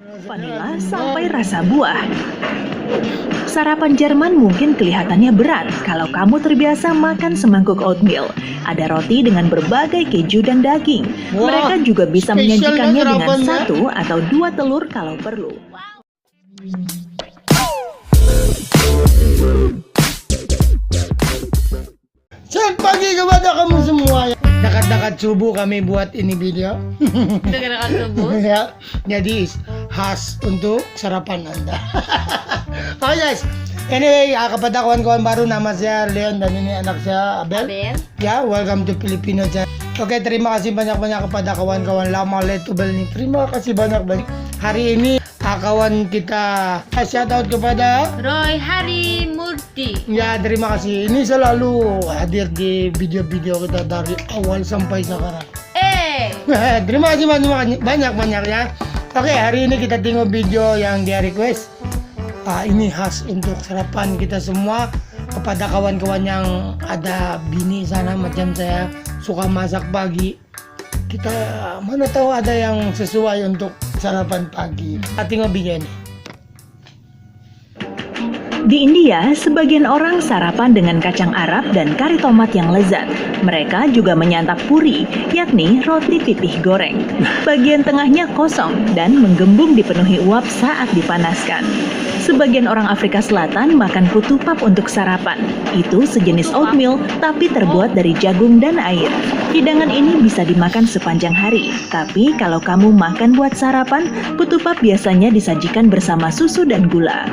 vanila sampai rasa buah. Sarapan Jerman mungkin kelihatannya berat kalau kamu terbiasa makan semangkuk oatmeal. Ada roti dengan berbagai keju dan daging. Mereka juga bisa menyajikannya dengan 1 atau 2 telur kalau perlu. Selamat pagi kepada kamu semua. Dekat-dekat subuh kami buat ini video. Dekat-dekat subuh. Ya, jadi khas untuk sarapan Anda. Oke guys, anyway, kepada kawan-kawan baru, nama saya Leon dan ini anak saya Abel. Ya, welcome to Filipino Channel. Oke, terima kasih banyak-banyak kepada kawan-kawan lama Letubel nih. Terima kasih banyak-banyak. Hari ini kawan kita shout out kepada Roy Hari Murti. Ya, terima kasih. Ini selalu hadir di video-video kita dari awal sampai sekarang. Terima kasih banyak-banyak ya. Oke, hari ini kita tengok video yang dia request. Ini khas untuk sarapan kita semua. Kepada kawan-kawan yang ada bini sana macam saya suka masak pagi. Kita mana tahu ada yang sesuai untuk sarapan pagi. Kita tengok video ini. Di India, sebagian orang sarapan dengan kacang Arab dan kari tomat yang lezat. Mereka juga menyantap puri, yakni roti pipih goreng. Bagian tengahnya kosong dan menggembung dipenuhi uap saat dipanaskan. Sebagian orang Afrika Selatan makan putupap untuk sarapan. Itu sejenis oatmeal, tapi terbuat dari jagung dan air. Hidangan ini bisa dimakan sepanjang hari. Tapi kalau kamu makan buat sarapan, putupap biasanya disajikan bersama susu dan gula.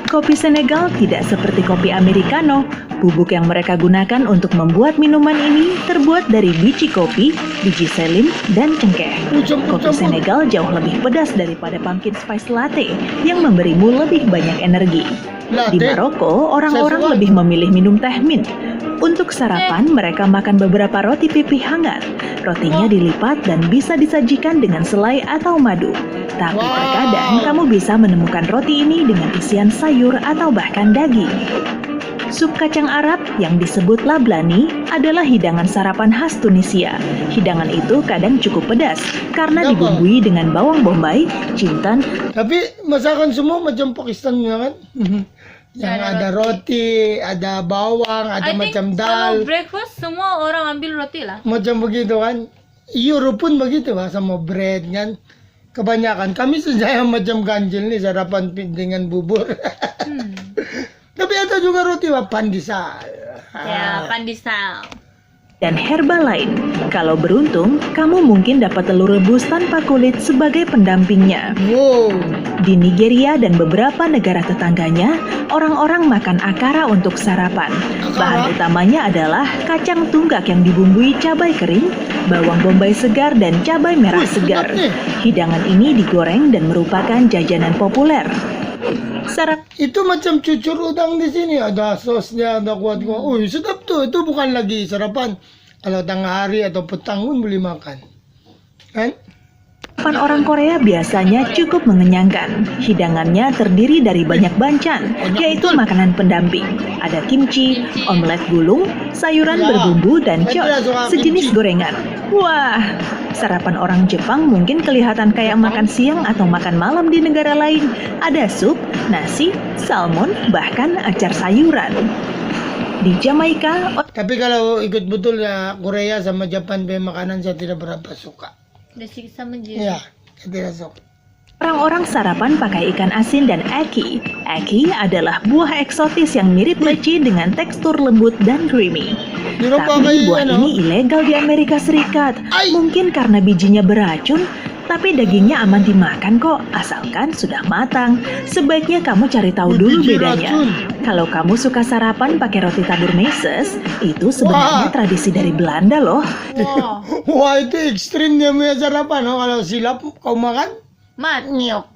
Kopi Senegal tidak seperti kopi Americano. Bubuk yang mereka gunakan untuk membuat minuman ini terbuat dari biji kopi, biji selim, dan cengkeh. Kopi Senegal jauh lebih pedas daripada pumpkin spice latte yang memberimu lebih banyak energi. Di Maroko, orang-orang lebih memilih minum teh mint. Untuk sarapan, mereka makan beberapa roti pipih hangat. Rotinya dilipat dan bisa disajikan dengan selai atau madu. Tapi terkadang kamu bisa menemukan roti ini dengan isian sayur atau bahkan daging. Sup kacang Arab yang disebut lablani adalah hidangan sarapan khas Tunisia. Hidangan itu kadang cukup pedas karena dibumbui dengan bawang bombay, jintan. Tapi masakan semua macam Pakistan ya kan? Yang ada roti, ada bawang, ada macam dal. Kalau breakfast semua orang ambil roti lah. Macam begitu kan? Europe pun begitu lah sama bread kan? Kebanyakan kami saja macam ganjil nih sarapan dengan bubur. Tapi ada juga roti pandisal. Ya, pandisal. Dan herba lain. Kalau beruntung, kamu mungkin dapat telur rebus tanpa kulit sebagai pendampingnya. Di Nigeria dan beberapa negara tetangganya, orang-orang makan akara untuk sarapan. Bahan utamanya adalah kacang tunggak yang dibumbui cabai kering, bawang bombay segar, dan cabai merah segar. Hidangan ini digoreng dan merupakan jajanan populer. Itu macam cucur udang di sini, ada sosnya, ada kuat-kuat. Sedap tuh. Itu bukan lagi sarapan. Kalau tengah hari atau petang pun boleh makan. Kan? Sarapan orang Korea biasanya cukup mengenyangkan. Hidangannya terdiri dari banyak banchan, yaitu makanan pendamping. Ada kimchi, omelet gulung, sayuran berbumbu, dan chot, sejenis gorengan. Wah, sarapan orang Jepang mungkin kelihatan kayak makan siang atau makan malam di negara lain. Ada sup, nasi, salmon, bahkan acar sayuran. Di Jamaika, tapi kalau ikut betul ya Korea sama Jepang makanan saya tidak berapa suka. Disiksa menjadi. Ya, saya tidak suka. Orang-orang sarapan pakai ikan asin dan eki. Eki adalah buah eksotis yang mirip leci dengan tekstur lembut dan creamy. Tapi buah ini ilegal di Amerika Serikat. Mungkin karena bijinya beracun, tapi dagingnya aman dimakan kok, asalkan sudah matang. Sebaiknya kamu cari tahu dulu bedanya. Kalau kamu suka sarapan pakai roti tabur meses, itu sebenarnya tradisi dari Belanda loh. Wah, itu ekstrim dia punya sarapan. Kalau silap kau makan, Nyok.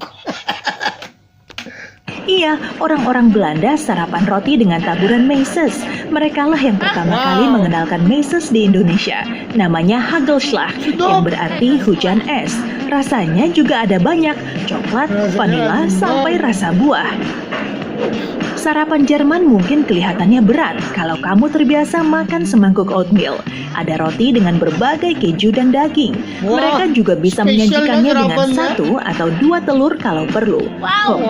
Iya, orang-orang Belanda sarapan roti dengan taburan meses. Merekalah yang pertama kali mengenalkan meses di Indonesia. Namanya hagelslag, yang berarti hujan es. Rasanya juga ada banyak, coklat, vanila, sampai rasa buah. Sarapan Jerman mungkin kelihatannya berat kalau kamu terbiasa makan semangkuk oatmeal. Ada roti dengan berbagai keju dan daging. Wah, Mereka juga bisa spesial menyajikannya ya dengan sarapannya. 1 atau 2 telur kalau perlu. Kopi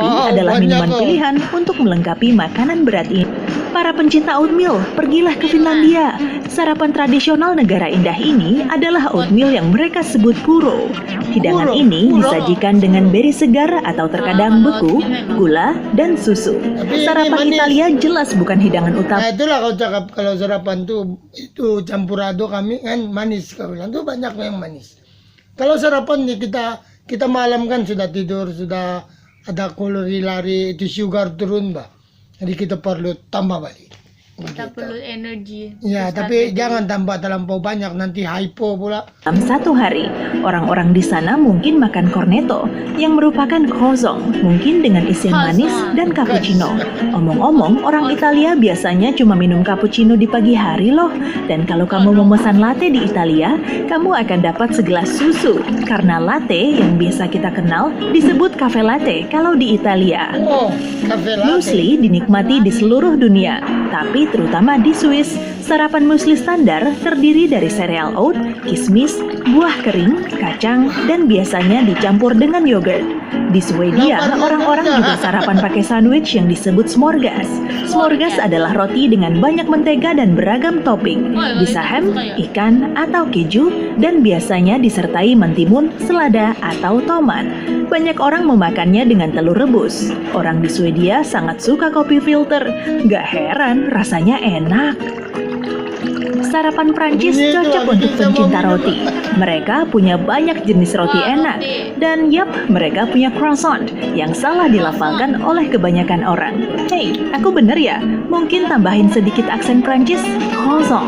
Wow, adalah banyak minuman loh. pilihan untuk melengkapi makanan berat ini. Para pencinta oatmeal, pergilah ke Finlandia. Sarapan tradisional negara indah ini adalah oatmeal yang mereka sebut puro. Hidangan Puro, ini puro. disajikan dengan beri segar atau terkadang beku, gula, dan susu. Tapi ini Sarapan manis. Italia jelas bukan hidangan utama. Nah itulah kau cakap kalau sarapan tuh itu campurado kami kan manis kau bilang tuh banyak yang manis. Kalau sarapan nih kita malam kan sudah tidur sudah ada kalori lari itu sugar turun bah. Jadi kita perlu tambah balik. Kita perlu energi. Ya Terus tapi ada jangan tambah terlampau banyak nanti hypo pula. Dalam satu hari, orang-orang di sana mungkin makan cornetto yang merupakan croissant, mungkin dengan isian manis dan cappuccino. Omong-omong, orang Italia biasanya cuma minum cappuccino di pagi hari loh. Dan kalau kamu memesan latte di Italia, kamu akan dapat segelas susu. Karena latte yang biasa kita kenal disebut cafe latte kalau di Italia. Oh, cafe latte. Muesli dinikmati di seluruh dunia, tapi terutama di Swiss, sarapan muesli standar terdiri dari sereal oat, kismis, buah kering, kacang, dan biasanya dicampur dengan yogurt. Di Swedia, orang-orang juga sarapan pakai sandwich yang disebut smorgas. Smorgas adalah roti dengan banyak mentega dan beragam topping. Bisa ham, ikan, atau keju, dan biasanya disertai mentimun, selada, atau tomat. Banyak orang memakannya dengan telur rebus. Orang di Swedia sangat suka kopi filter. Gak heran, rasanya enak. Sarapan Prancis Ini tuh cocok lagi untuk kita pencinta mau roti. Mereka punya banyak jenis roti Wah, enak. roti. Dan yap, mereka punya croissant yang salah dilafalkan oleh kebanyakan orang. Hey, aku bener ya? Mungkin tambahin sedikit aksen Prancis, croissant.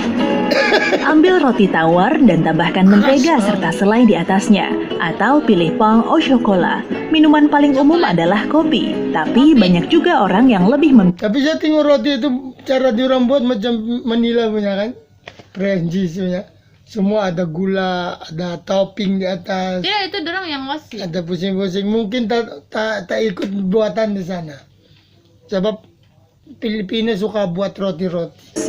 Ambil roti tawar dan tambahkan mentega serta selai di atasnya. Atau pilih pain au chocolat. Minuman paling umum adalah kopi. Tapi banyak juga orang yang lebih Tapi saya tengok roti itu cara diorang buat macam Manila punya kan, Prancis punya. Semua ada gula, ada topping di atas, Tidak, itu dorang yang wasit. ada pusing-pusing. Mungkin tak ikut buatan di sana. Sebab Filipina suka buat roti-roti.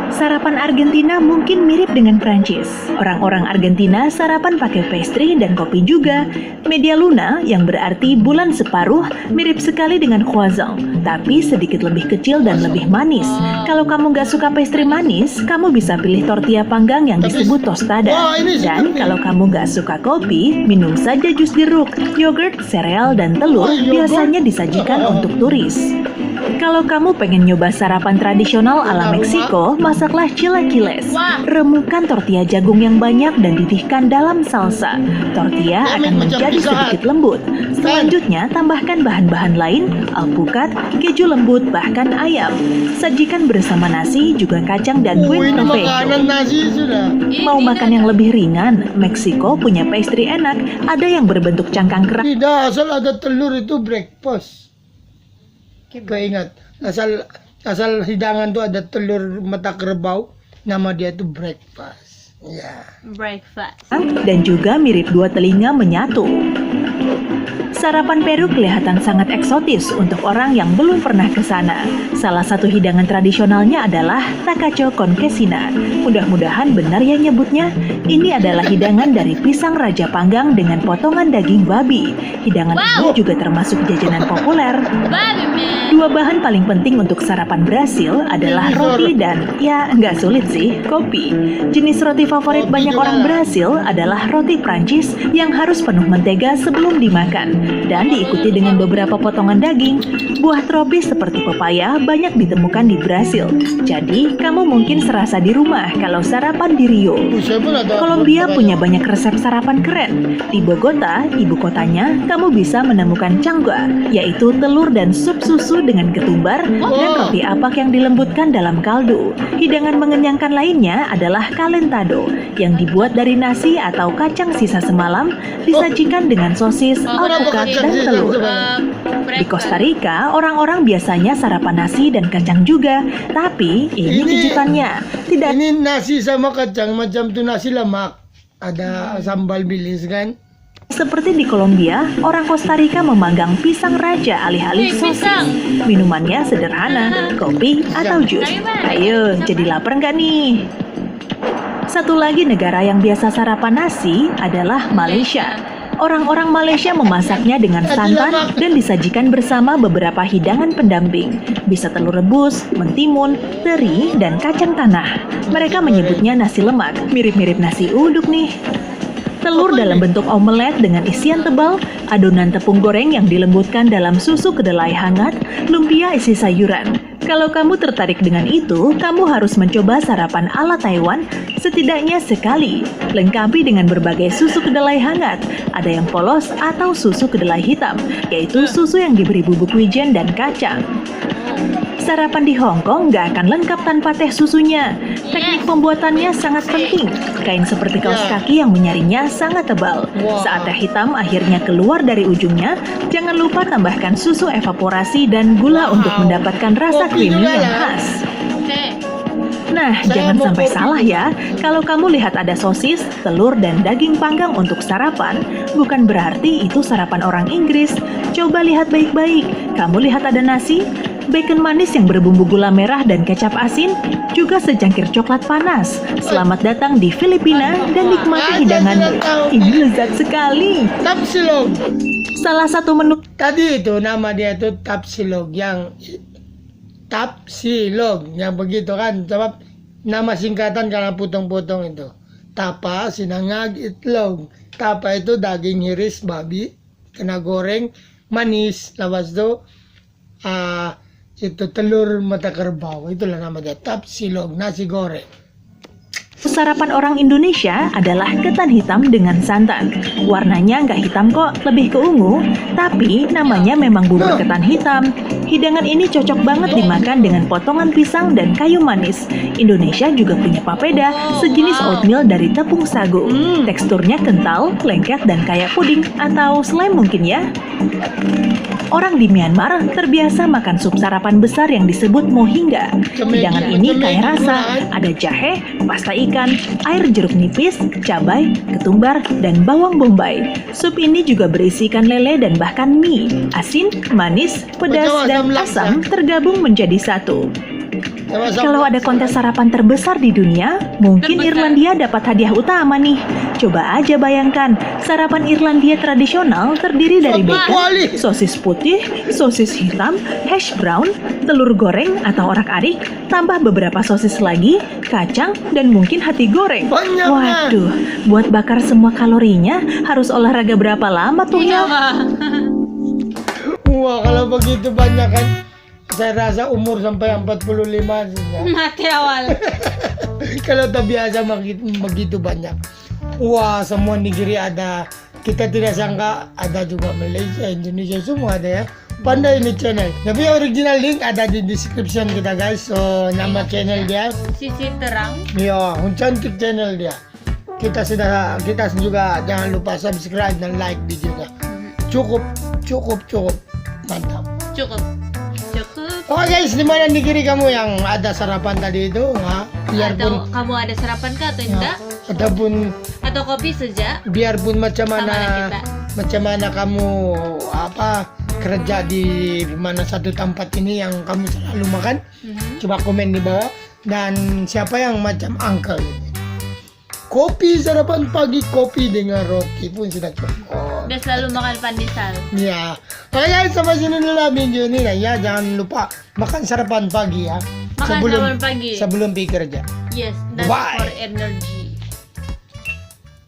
Sarapan Argentina mungkin mirip dengan Prancis. Orang-orang Argentina sarapan pakai pastry dan kopi juga. Media luna yang berarti bulan separuh mirip sekali dengan croissant, tapi sedikit lebih kecil dan lebih manis. Kalau kamu gak suka pastry manis, kamu bisa pilih tortilla panggang yang disebut tostada. Wah, ini Dan seperti- kalau kamu gak suka kopi, minum saja jus jeruk, yogurt, sereal, dan telur Oh, yogurt. biasanya disajikan untuk turis. Kalau kamu pengen nyoba sarapan tradisional ala Meksiko, masaklah chilaquiles. Wah. Remukan tortilla jagung yang banyak dan didihkan dalam salsa. Tortilla akan macam menjadi pizza sedikit lembut. Selanjutnya, tambahkan bahan-bahan lain, alpukat, keju lembut, bahkan ayam. Sajikan bersama nasi, juga kacang dan kue Ini profejo. makanan nasi sudah. Mau makan yang lebih ringan, Meksiko punya pastry enak. Ada yang berbentuk cangkang keras. Tidak, asal ada telur itu breakfast. Keingat, asal hidangan tuh ada telur mata kerbau, nama dia tuh breakfast. Ya. Breakfast. dan juga mirip dua telinga menyatu. Sarapan Peru kelihatan sangat eksotis untuk orang yang belum pernah ke sana. Salah satu hidangan tradisionalnya adalah tacacho con quesina. Mudah-mudahan benar ya nyebutnya. Ini adalah hidangan dari pisang raja panggang dengan potongan daging babi. Hidangan ini juga termasuk jajanan populer. Baby man. Dua bahan paling penting untuk sarapan Brasil adalah roti dan, ya nggak sulit sih, kopi. Jenis roti favorit Kopi banyak juga. orang Brasil adalah roti Prancis yang harus penuh mentega sebelum dimakan. Dan diikuti dengan beberapa potongan daging. Buah tropis seperti pepaya banyak ditemukan di Brasil. Jadi, kamu mungkin serasa di rumah kalau sarapan di Rio. Saya pun ada Kolombia punya banyak resep sarapan keren. Di Bogota, ibu kotanya, kamu bisa menemukan changua, yaitu telur dan sup susu dengan ketumbar dan roti apak yang dilembutkan dalam kaldu. Hidangan mengenyangkan lainnya adalah calentado, yang dibuat dari nasi atau kacang sisa semalam, disajikan dengan sosis, alpukat, dan telur. Di Costa Rica, orang-orang biasanya sarapan nasi dan kacang juga. Tapi ini kejutannya, tidak Ini nasi sama kacang macam tuh nasi lemak. Ada sambal bilis kan. Seperti di Kolombia, orang Costa Rica memanggang pisang raja alih-alih Wih, sosis. pisang. Minumannya sederhana, kopi atau jus. Ayo, jadi lapar nggak nih? Satu lagi negara yang biasa sarapan nasi adalah Malaysia. Orang-orang Malaysia memasaknya dengan santan dan disajikan bersama beberapa hidangan pendamping. Bisa telur rebus, mentimun, teri, dan kacang tanah. Mereka menyebutnya nasi lemak, mirip-mirip nasi uduk nih. Telur dalam bentuk omelet dengan isian tebal, adonan tepung goreng yang dilembutkan dalam susu kedelai hangat, lumpia isi sayuran. Kalau kamu tertarik dengan itu, kamu harus mencoba sarapan ala Taiwan setidaknya sekali. Lengkapi dengan berbagai susu kedelai hangat. Ada yang polos atau susu kedelai hitam, yaitu susu yang diberi bubuk wijen dan kacang. Sarapan di Hong Kong nggak akan lengkap tanpa teh susunya. Teknik pembuatannya sangat penting. Kain seperti kaos kaki yang menyaringnya sangat tebal. Saat teh hitam akhirnya keluar dari ujungnya, jangan lupa tambahkan susu evaporasi dan gula untuk mendapatkan rasa creamy yang khas. Oke. Nah, jangan sampai salah ya. Kalau kamu lihat ada sosis, telur, dan daging panggang untuk sarapan, bukan berarti itu sarapan orang Inggris. Coba lihat baik-baik. Kamu lihat ada nasi, bacon manis yang berbumbu gula merah dan kecap asin, juga secangkir coklat panas. Selamat datang di Filipina dan nikmati hidanganmu. Ini lezat sekali. Tapsilog. Salah satu menu Tadi itu nama dia itu Tapsilog yang begitu kan, sebab nama singkatan karena potong-potong itu. Tapa sinangag itlog. Tapa itu daging iris babi, kena goreng manis. Lepas itu telur mata kerbau, itulah nama dia, Tapsilog, nasi goreng. sarapan orang Indonesia adalah ketan hitam dengan santan. Warnanya nggak hitam kok, lebih ke ungu, tapi namanya memang bubur ketan hitam. Hidangan ini cocok banget dimakan dengan potongan pisang dan kayu manis. Indonesia juga punya papeda, sejenis oatmeal dari tepung sagu. Teksturnya kental, lengket, dan kayak puding atau slime mungkin ya. Orang di Myanmar terbiasa makan sup sarapan besar yang disebut mohinga. Hidangan ini kaya rasa, ada jahe, pasta ikan, air jeruk nipis, cabai, ketumbar, dan bawang bombay. Sup ini juga berisi ikan lele dan bahkan mie. Asin, manis, pedas, dan asam tergabung menjadi satu. Kalau ada kontes sarapan terbesar di dunia, mungkin Irlandia dapat hadiah utama nih. Coba aja bayangkan, sarapan Irlandia tradisional terdiri dari bacon, sosis putih, sosis hitam, hash brown, telur goreng atau orak-arik, tambah beberapa sosis lagi, kacang, dan mungkin hati goreng. Waduh, buat bakar semua kalorinya harus olahraga berapa lama tuh ya? Wah, kalau begitu banyak kan, saya rasa umur sampai 45 saja. Mati awal. Kalau tak biasa begitu banyak. Wah, semua negeri ada. Kita tidak sangka ada juga Malaysia, Indonesia, semua ada ya. Pandai ini channel. Tapi original link ada di description kita guys. So, nama channel dia. Sisi terang. Ya, cantik channel dia. Kita juga jangan lupa subscribe dan like videonya. Cukup. Mantap. Cukup. Oke guys, di mana negeri kamu yang ada sarapan tadi itu? Biarpun Atau kamu ada sarapan kah atau enggak? Ataupun Atau kopi saja? biarpun macam Sama mana kamu kerja di mana satu tempat ini yang kamu selalu makan, coba komen di bawah. Dan siapa yang macam uncle kopi sarapan pagi, kopi dengan roti pun sudah cukup. Udah selalu makan pandesal. Ya, oke guys, sampai sini dulu lah video ini ya. Jangan lupa makan sarapan pagi ya. Makan sarapan pagi. Sebelum pergi kerja. Yes, that's Bye. for energy.